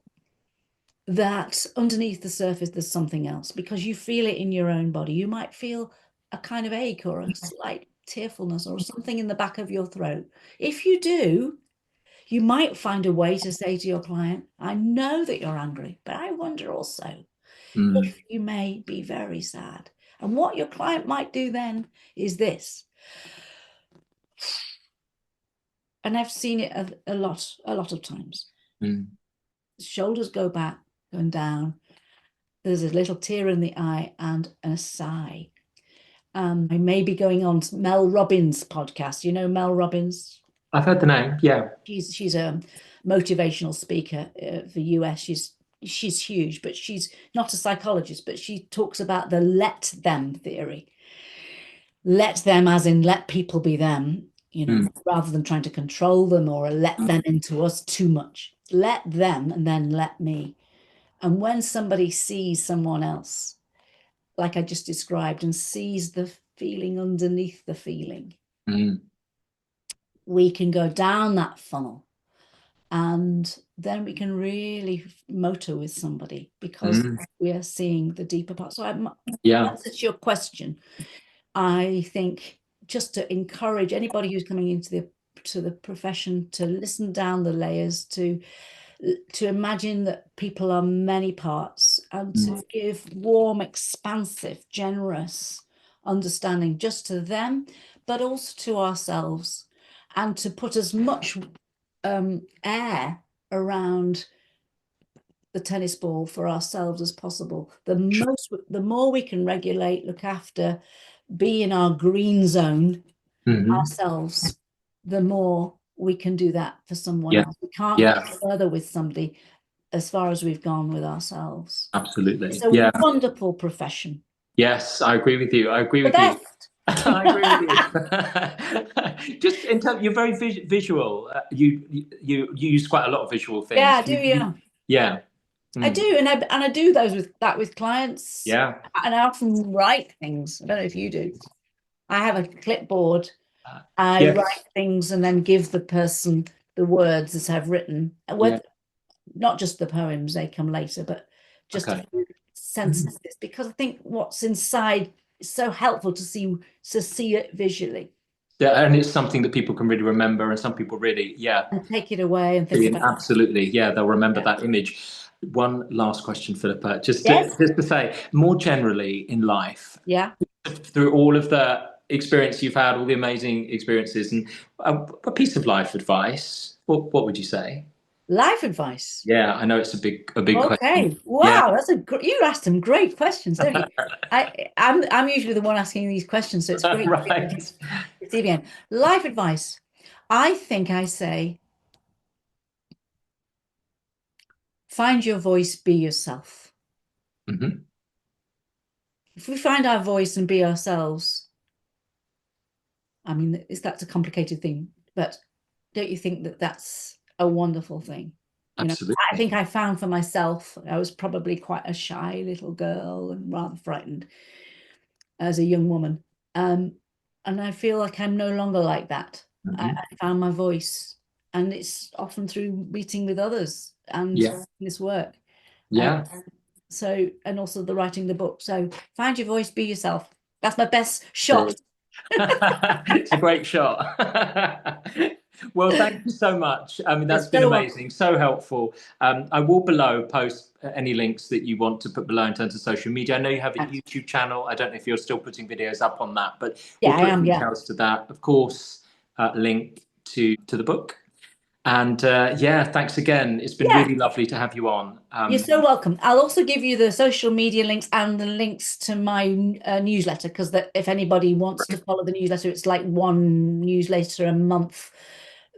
that underneath the surface there's something else, because you feel it in your own body. You might feel a kind of ache or a slight tearfulness or something in the back of your throat. If you do, You might find a way to say to your client, I know that you're angry, but I wonder also if you may be very sad. And what your client might do then is this. And I've seen it a lot of times. Shoulders go back, going down. There's a little tear in the eye and a sigh. I may be going on Mel Robbins' podcast. You know Mel Robbins? I've heard the name. Yeah. She's a motivational speaker for US. She's huge, but she's not a psychologist, but she talks about the let them theory. Let them as in let people be them, rather than trying to control them or let them into us too much. Let them and then let me. And when somebody sees someone else, like I just described, and sees the feeling underneath the feeling, we can go down that funnel, and then we can really motor with somebody because we are seeing the deeper part. So that's your question. I think just to encourage anybody who's coming into the profession to listen down the layers, to imagine that people are many parts, and to give warm, expansive, generous understanding just to them, but also to ourselves, and to put as much air around the tennis ball for ourselves as possible. The more we can regulate, look after, be in our green zone ourselves, the more we can do that for someone else. We can't get further with somebody as far as we've gone with ourselves. Absolutely. It's a wonderful profession. Yes, I agree with you. I agree with you. I agree with you. Just in terms, you're very visual. You use quite a lot of visual things. Yeah, I do. Yeah. Yeah. I do, and I do those with clients. Yeah. And I often write things. I don't know if you do. I have a clipboard. I write things and then give the person the words that I've written. Not just the poems, they come later, but just a few sentences, because I think what's inside is so helpful to see it visually. Yeah, and it's something that people can really remember, and some people really, and take it away and think about absolutely, they'll remember that image. One last question, Philippa, just to say, more generally in life, through all of the experience you've had, all the amazing experiences, and a piece of life advice, what would you say? Life advice. Yeah, I know it's a big question. Okay, wow, that's you asked some great questions, don't you? I'm usually the one asking these questions, so it's great. It's again. Life advice. I think I say, find your voice, be yourself. If we find our voice and be ourselves, I mean, that's a complicated thing, but don't you think that that's a wonderful thing? Absolutely. I think I found for myself, I was probably quite a shy little girl and rather frightened as a young woman. And I feel like I'm no longer like that. I found my voice, and it's often through meeting with others and this work. So, and also the writing the book. So find your voice, be yourself. That's my best shot. It's a great shot. Well, thank you so much. I mean, that's been amazing, so helpful. I will below post any links that you want to put below in terms of social media. I know you have a YouTube channel. I don't know if you're still putting videos up on that, but we'll put details to that. Of course, link to the book. And thanks again. It's been really lovely to have you on. You're so welcome. I'll also give you the social media links and the links to my newsletter, because if anybody wants to follow the newsletter, it's like one newsletter a month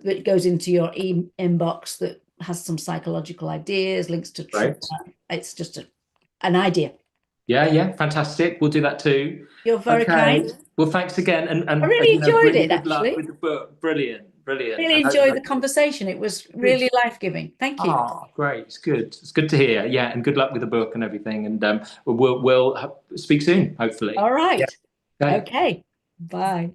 that goes into your inbox that has some psychological ideas, links to trauma. It's just an idea. Yeah, fantastic. We'll do that too. You're very kind. Well, thanks again. And I really enjoyed it, good luck actually. with the book. Brilliant. Really enjoyed the conversation. It was really life-giving. Thank you. Oh, great. It's good. It's good to hear. Yeah, and good luck with the book and everything. And we'll speak soon, hopefully. All right. Okay. Bye.